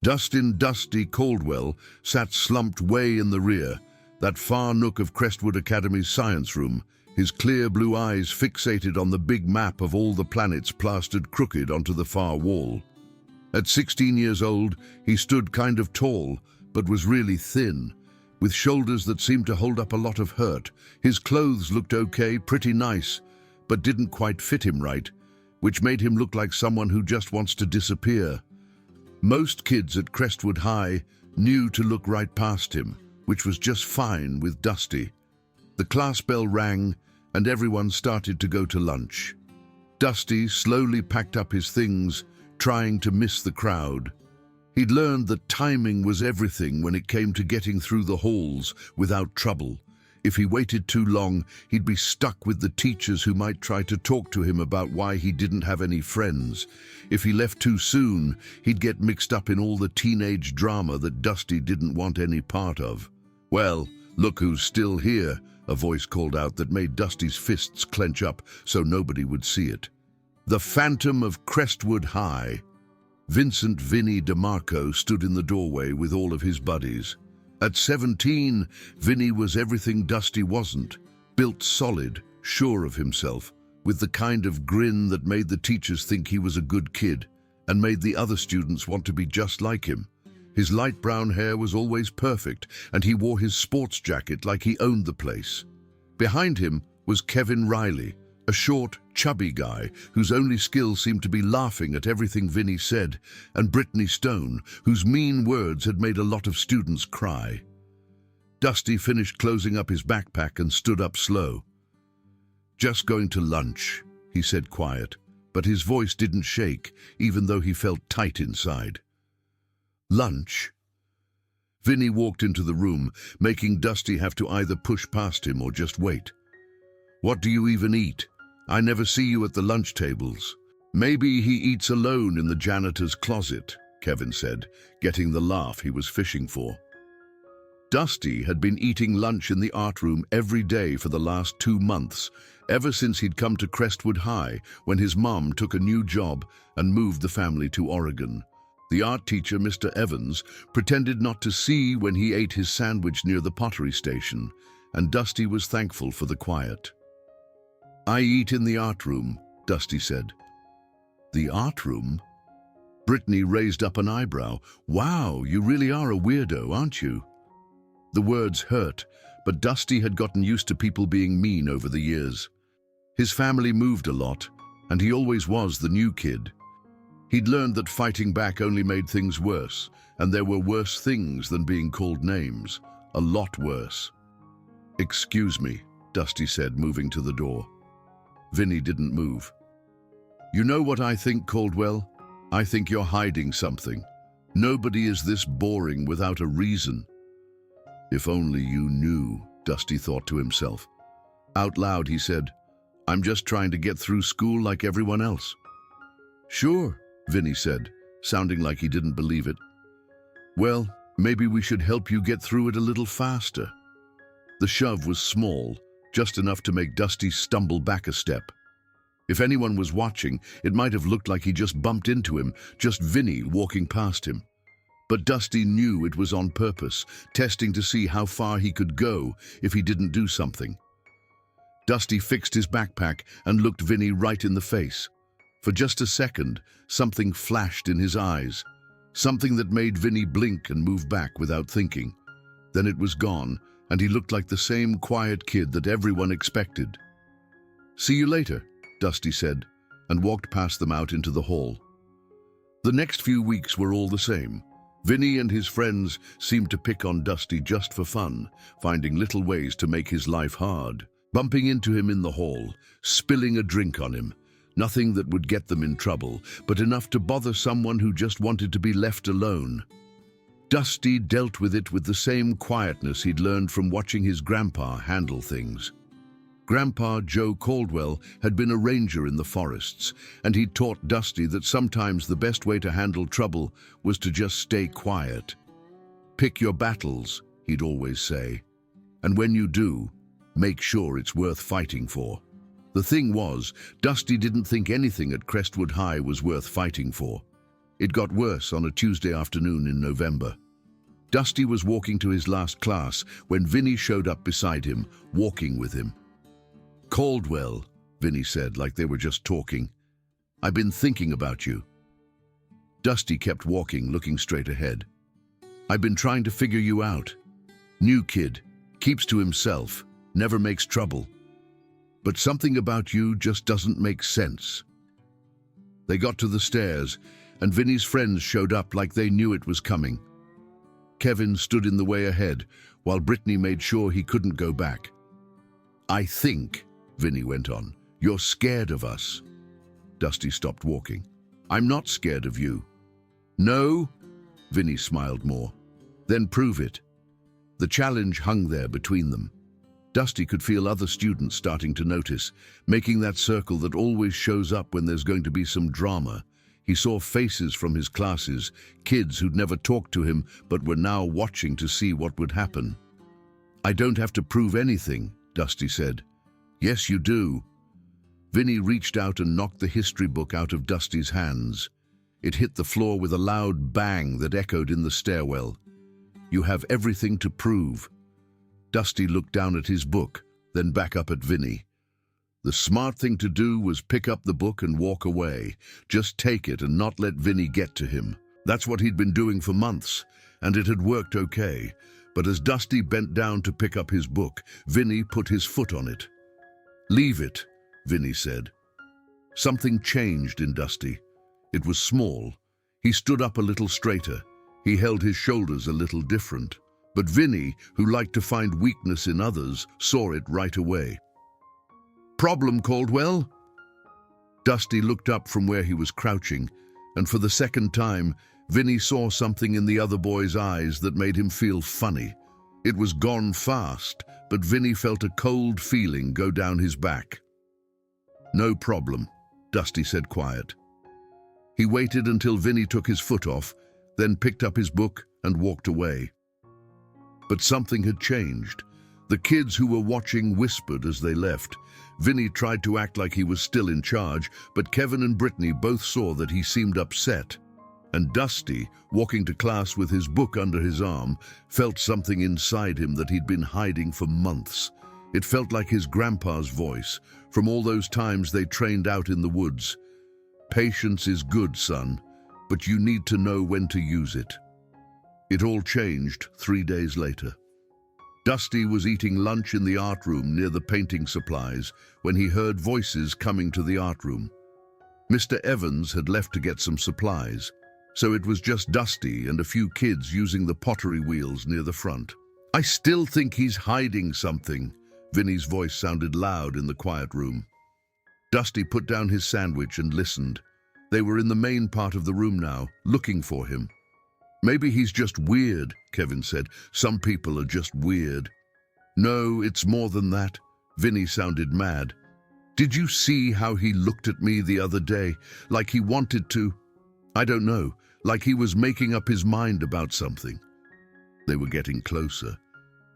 Dusty Caldwell sat slumped way in the rear, that far nook of Crestwood Academy's science room, his clear blue eyes fixated on the big map of all the planets plastered crooked onto the far wall. At 16 years old, he stood kind of tall, but was really thin, with shoulders that seemed to hold up a lot of hurt. His clothes looked okay, pretty nice, but didn't quite fit him right, which made him look like someone who just wants to disappear. Most kids at Crestwood High knew to look right past him, which was just fine with Dusty. The class bell rang, and everyone started to go to lunch. Dusty slowly packed up his things, trying to miss the crowd. He'd learned that timing was everything when it came to getting through the halls without trouble. If he waited too long, he'd be stuck with the teachers who might try to talk to him about why he didn't have any friends. If he left too soon, he'd get mixed up in all the teenage drama that Dusty didn't want any part of. "Well, look who's still here," a voice called out that made Dusty's fists clench up so nobody would see it. The Phantom of Crestwood High. Vincent Vinny DeMarco stood in the doorway with all of his buddies. At 17, Vinny was everything Dusty wasn't. Built solid, sure of himself, with the kind of grin that made the teachers think he was a good kid and made the other students want to be just like him. His light brown hair was always perfect, and he wore his sports jacket like he owned the place. Behind him was Kevin Riley, a short, chubby guy whose only skill seemed to be laughing at everything Vinny said, and Brittany Stone, whose mean words had made a lot of students cry. Dusty finished closing up his backpack and stood up slow. "Just going to lunch," he said quiet, but his voice didn't shake, even though he felt tight inside. "Lunch?" Vinny walked into the room, making Dusty have to either push past him or just wait. "What do you even eat? I never see you at the lunch tables." "Maybe he eats alone in the janitor's closet," Kevin said, getting the laugh he was fishing for. Dusty had been eating lunch in the art room every day for the last 2 months, ever since he'd come to Crestwood High when his mom took a new job and moved the family to Oregon. The art teacher, Mr. Evans, pretended not to see when he ate his sandwich near the pottery station, and Dusty was thankful for the quiet. "I eat in the art room," Dusty said. "The art room?" Brittany raised up an eyebrow. "Wow, you really are a weirdo, aren't you?" The words hurt, but Dusty had gotten used to people being mean over the years. His family moved a lot, and he always was the new kid. He'd learned that fighting back only made things worse, and there were worse things than being called names. A lot worse. "Excuse me," Dusty said, moving to the door. Vinny didn't move. "You know what I think, Caldwell? I think you're hiding something. Nobody is this boring without a reason." "If only you knew," Dusty thought to himself. Out loud he said, "I'm just trying to get through school like everyone else." "Sure," Vinny said, sounding like he didn't believe it. "Well, maybe we should help you get through it a little faster." The shove was small, just enough to make Dusty stumble back a step. If anyone was watching, it might have looked like he just bumped into him, just Vinny walking past him. But Dusty knew it was on purpose, testing to see how far he could go if he didn't do something. Dusty fixed his backpack and looked Vinny right in the face. For just a second, something flashed in his eyes, something that made Vinny blink and move back without thinking. Then it was gone, and he looked like the same quiet kid that everyone expected. "See you later," Dusty said, and walked past them out into the hall. The next few weeks were all the same. Vinny and his friends seemed to pick on Dusty just for fun, finding little ways to make his life hard. Bumping into him in the hall, spilling a drink on him. Nothing that would get them in trouble, but enough to bother someone who just wanted to be left alone. Dusty dealt with it with the same quietness he'd learned from watching his grandpa handle things. Grandpa Joe Caldwell had been a ranger in the forests, and he'd taught Dusty that sometimes the best way to handle trouble was to just stay quiet. "Pick your battles," he'd always say, "and when you do, make sure it's worth fighting for." The thing was, Dusty didn't think anything at Crestwood High was worth fighting for. It got worse on a Tuesday afternoon in November. Dusty was walking to his last class when Vinny showed up beside him, walking with him. "Caldwell," Vinny said, like they were just talking. "I've been thinking about you." Dusty kept walking, looking straight ahead. "I've been trying to figure you out. New kid, keeps to himself, never makes trouble. But something about you just doesn't make sense." They got to the stairs, and Vinny's friends showed up like they knew it was coming. Kevin stood in the way ahead, while Brittany made sure he couldn't go back. "I think," Vinny went on, "you're scared of us." Dusty stopped walking. "I'm not scared of you." "No?" Vinny smiled more. "Then prove it." The challenge hung there between them. Dusty could feel other students starting to notice, making that circle that always shows up when there's going to be some drama. He saw faces from his classes, kids who'd never talked to him but were now watching to see what would happen. "I don't have to prove anything," Dusty said. "Yes, you do." Vinny reached out and knocked the history book out of Dusty's hands. It hit the floor with a loud bang that echoed in the stairwell. "You have everything to prove." Dusty looked down at his book, then back up at Vinny. The smart thing to do was pick up the book and walk away. Just take it and not let Vinny get to him. That's what he'd been doing for months, and it had worked okay. But as Dusty bent down to pick up his book, Vinny put his foot on it. "Leave it," Vinny said. Something changed in Dusty. It was small. He stood up a little straighter. He held his shoulders a little different. But Vinny, who liked to find weakness in others, saw it right away. "Problem, Caldwell?" Dusty looked up from where he was crouching, and for the second time, Vinny saw something in the other boy's eyes that made him feel funny. It was gone fast, but Vinny felt a cold feeling go down his back. "No problem," Dusty said quiet. He waited until Vinny took his foot off, then picked up his book and walked away. But something had changed. The kids who were watching whispered as they left. Vinny tried to act like he was still in charge, but Kevin and Brittany both saw that he seemed upset. And Dusty, walking to class with his book under his arm, felt something inside him that he'd been hiding for months. It felt like his grandpa's voice, from all those times they trained out in the woods. "Patience is good, son, but you need to know when to use it." It all changed 3 days later. Dusty was eating lunch in the art room near the painting supplies when he heard voices coming to the art room. Mr. Evans had left to get some supplies, so it was just Dusty and a few kids using the pottery wheels near the front. "I still think he's hiding something," Vinny's voice sounded loud in the quiet room. Dusty put down his sandwich and listened. They were in the main part of the room now, looking for him. "Maybe he's just weird," Kevin said. "Some people are just weird." "No, it's more than that." Vinny sounded mad. "Did you see how he looked at me the other day? Like he wanted to... I don't know, like he was making up his mind about something." They were getting closer.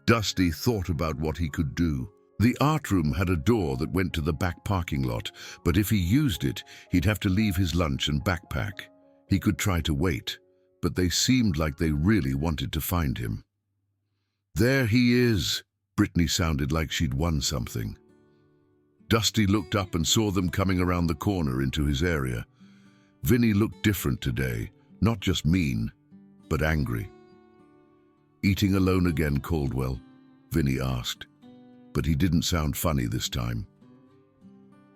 Dusty thought about what he could do. The art room had a door that went to the back parking lot, but if he used it, he'd have to leave his lunch and backpack. He could try to wait, but they seemed like they really wanted to find him. "There he is," Brittany sounded like she'd won something. Dusty looked up and saw them coming around the corner into his area. Vinny looked different today, not just mean, but angry. "Eating alone again, Caldwell?" Vinny asked, but he didn't sound funny this time.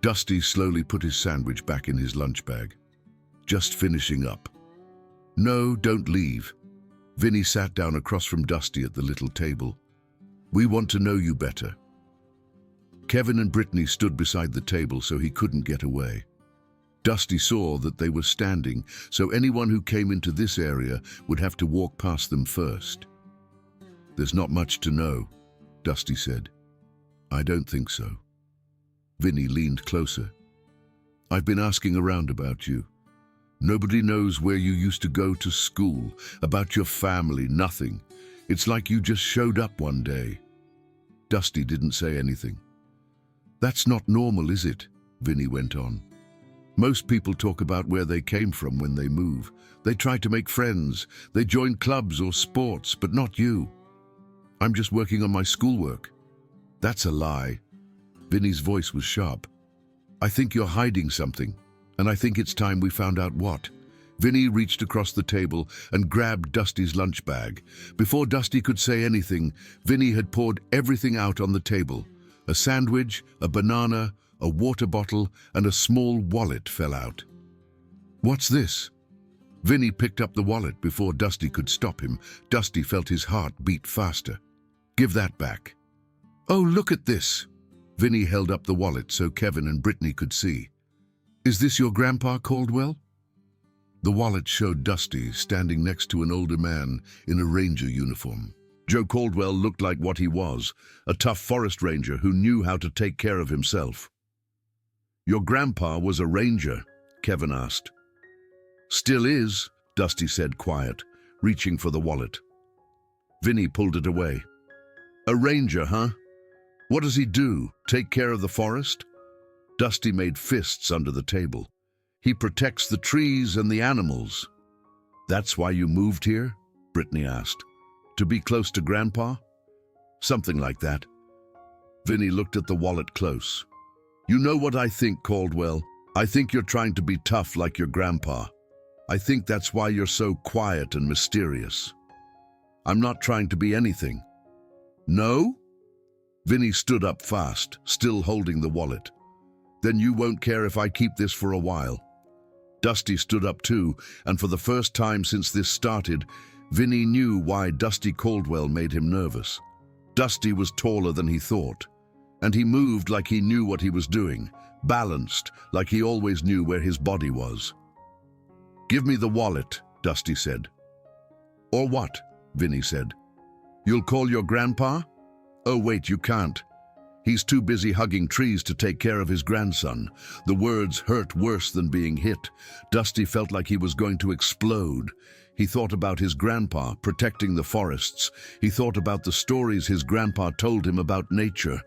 Dusty slowly put his sandwich back in his lunch bag. "Just finishing up." "No, don't leave." Vinny sat down across from Dusty at the little table. "We want to know you better." Kevin and Brittany stood beside the table so he couldn't get away. Dusty saw that they were standing, so anyone who came into this area would have to walk past them first. "There's not much to know," Dusty said. "I don't think so." Vinny leaned closer. "I've been asking around about you. Nobody knows where you used to go to school, about your family, nothing. It's like you just showed up one day." Dusty didn't say anything. "That's not normal, is it?" Vinny went on. Most people talk about where they came from when they move. They try to make friends. They join clubs or sports, but not you. I'm just working on my schoolwork. That's a lie. Vinny's voice was sharp. I think you're hiding something, and I think it's time we found out what. Vinny reached across the table and grabbed Dusty's lunch bag. Before Dusty could say anything, Vinny had poured everything out on the table. A sandwich, a banana, a water bottle, and a small wallet fell out. What's this? Vinny picked up the wallet before Dusty could stop him. Dusty felt his heart beat faster. Give that back. Oh, look at this. Vinny held up the wallet so Kevin and Brittany could see. Is this your grandpa, Caldwell? The wallet showed Dusty standing next to an older man in a ranger uniform. Joe Caldwell looked like what he was, a tough forest ranger who knew how to take care of himself. Your grandpa was a ranger? Kevin asked. Still is, Dusty said quiet, reaching for the wallet. Vinny pulled it away. A ranger, huh? What does he do? Take care of the forest? Dusty made fists under the table. He protects the trees and the animals. That's why you moved here? Brittany asked. To be close to Grandpa? Something like that. Vinny looked at the wallet close. You know what I think, Caldwell? I think you're trying to be tough like your grandpa. I think that's why you're so quiet and mysterious. I'm not trying to be anything. No? Vinny stood up fast, still holding the wallet. Then you won't care if I keep this for a while. Dusty stood up too, and for the first time since this started, Vinny knew why Dusty Caldwell made him nervous. Dusty was taller than he thought, and he moved like he knew what he was doing, balanced like he always knew where his body was. Give me the wallet, Dusty said. Or what? Vinny said. You'll call your grandpa? Oh wait, you can't. He's too busy hugging trees to take care of his grandson. The words hurt worse than being hit. Dusty felt like he was going to explode. He thought about his grandpa protecting the forests. He thought about the stories his grandpa told him about nature.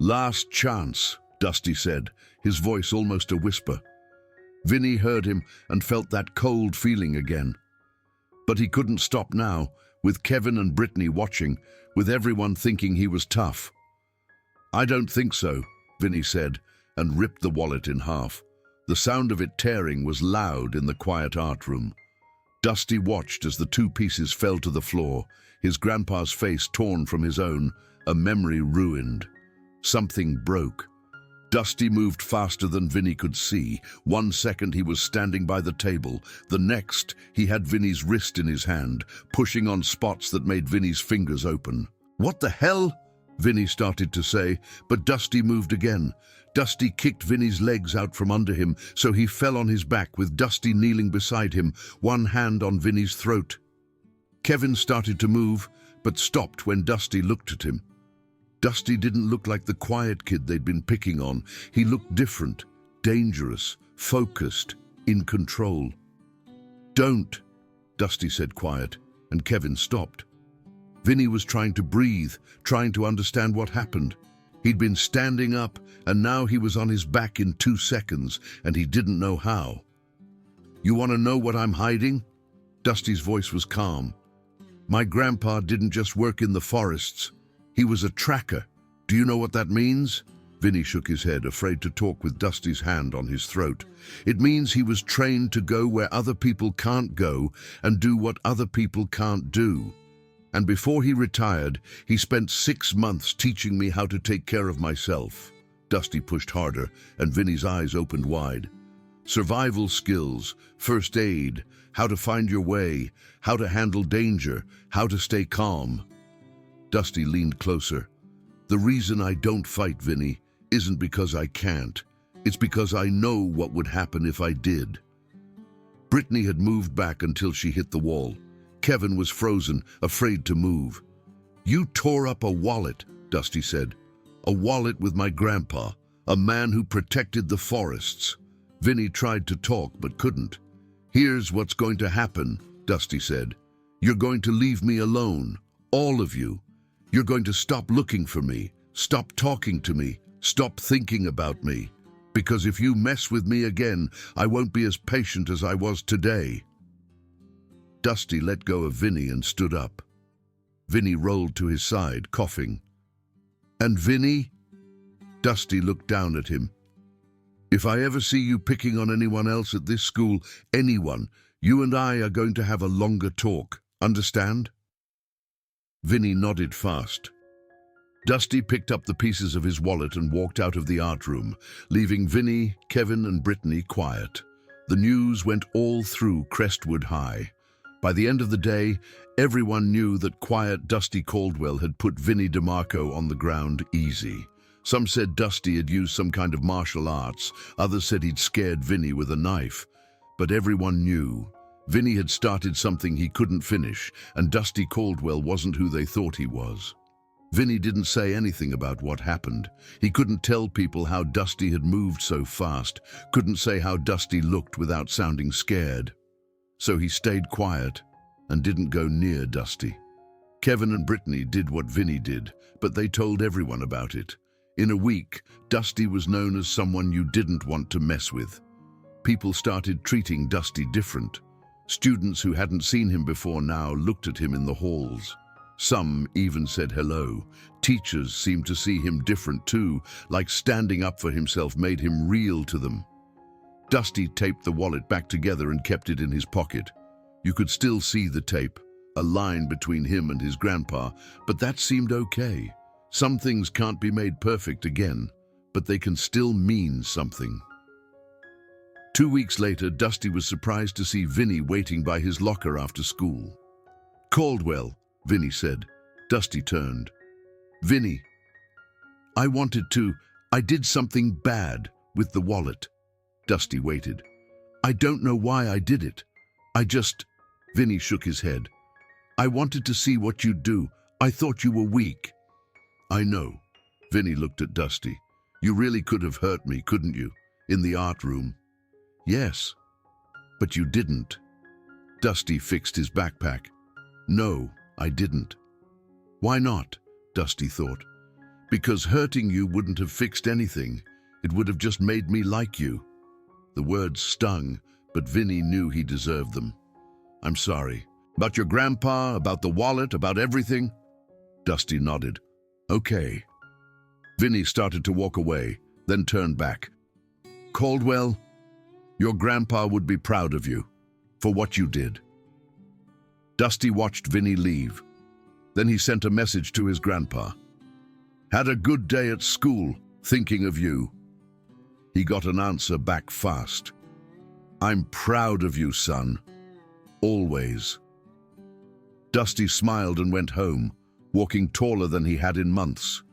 Last chance, Dusty said, his voice almost a whisper. Vinny heard him and felt that cold feeling again. But he couldn't stop now, with Kevin and Brittany watching, with everyone thinking he was tough. I don't think so, Vinny said, and ripped the wallet in half. The sound of it tearing was loud in the quiet art room. Dusty watched as the two pieces fell to the floor, his grandpa's face torn from his own, a memory ruined. Something broke. Dusty moved faster than Vinny could see. 1 second he was standing by the table. The next, he had Vinny's wrist in his hand, pushing on spots that made Vinny's fingers open. What the hell? Vinny started to say, but Dusty moved again. Dusty kicked Vinny's legs out from under him, so he fell on his back with Dusty kneeling beside him, one hand on Vinny's throat. Kevin started to move, but stopped when Dusty looked at him. Dusty didn't look like the quiet kid they'd been picking on. He looked different, dangerous, focused, in control. Don't, Dusty said quiet, and Kevin stopped. Vinny was trying to breathe, trying to understand what happened. He'd been standing up, and now he was on his back in 2 seconds, and he didn't know how. You want to know what I'm hiding? Dusty's voice was calm. My grandpa didn't just work in the forests. He was a tracker. Do you know what that means? Vinny shook his head, afraid to talk with Dusty's hand on his throat. It means he was trained to go where other people can't go and do what other people can't do. And before he retired, he spent 6 months teaching me how to take care of myself. Dusty pushed harder, and Vinny's eyes opened wide. Survival skills, first aid, how to find your way, how to handle danger, how to stay calm. Dusty leaned closer. The reason I don't fight, Vinny, isn't because I can't. It's because I know what would happen if I did. Brittany had moved back until she hit the wall. Kevin was frozen, afraid to move. You tore up a wallet, Dusty said. A wallet with my grandpa, a man who protected the forests. Vinny tried to talk but couldn't. Here's what's going to happen, Dusty said. You're going to leave me alone, all of you. You're going to stop looking for me, stop talking to me, stop thinking about me. Because if you mess with me again, I won't be as patient as I was today." Dusty let go of Vinny and stood up. Vinny rolled to his side, coughing. "And Vinny?" Dusty looked down at him. "If I ever see you picking on anyone else at this school, anyone, you and I are going to have a longer talk. Understand?" Vinny nodded fast. Dusty picked up the pieces of his wallet and walked out of the art room, leaving Vinny, Kevin, and Brittany quiet. The news went all through Crestwood High. By the end of the day, everyone knew that quiet Dusty Caldwell had put Vinny DeMarco on the ground easy. Some said Dusty had used some kind of martial arts, others said he'd scared Vinny with a knife. But everyone knew. Vinny had started something he couldn't finish, and Dusty Caldwell wasn't who they thought he was. Vinny didn't say anything about what happened. He couldn't tell people how Dusty had moved so fast, couldn't say how Dusty looked without sounding scared. So he stayed quiet and didn't go near Dusty. Kevin and Brittany did what Vinny did, but they told everyone about it. In a week, Dusty was known as someone you didn't want to mess with. People started treating Dusty different. Students who hadn't seen him before now looked at him in the halls. Some even said hello. Teachers seemed to see him different too, like standing up for himself made him real to them. Dusty taped the wallet back together and kept it in his pocket. You could still see the tape, a line between him and his grandpa, but that seemed okay. Some things can't be made perfect again, but they can still mean something. 2 weeks later, Dusty was surprised to see Vinny waiting by his locker after school. "Caldwell," Vinny said. Dusty turned. "Vinny, I did something bad with the wallet." Dusty waited. "I don't know why I did it. Vinny shook his head. "I wanted to see what you'd do. I thought you were weak." "I know." Vinny looked at Dusty. "You really could have hurt me, couldn't you? In the art room." "Yes, but you didn't." Dusty fixed his backpack. "No, I didn't." "Why not?" Dusty thought. "Because hurting you wouldn't have fixed anything. It would have just made me like you." The words stung, but Vinny knew he deserved them. "I'm sorry. About your grandpa, about the wallet, about everything?" Dusty nodded. "Okay." Vinny started to walk away, then turned back. "Caldwell, your grandpa would be proud of you for what you did." Dusty watched Vinny leave. Then he sent a message to his grandpa. "Had a good day at school, thinking of you." He got an answer back fast. "I'm proud of you, son. Always." Dusty smiled and went home, walking taller than he had in months.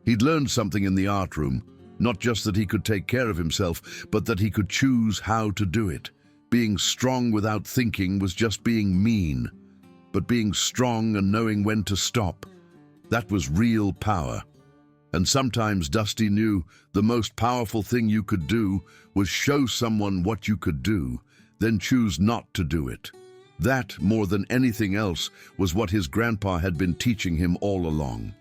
He'd learned something in the art room, not just that he could take care of himself, but that he could choose how to do it. Being strong without thinking was just being mean. But being strong and knowing when to stop, that was real power. And sometimes Dusty knew the most powerful thing you could do was show someone what you could do, then choose not to do it. That, more than anything else, was what his grandpa had been teaching him all along.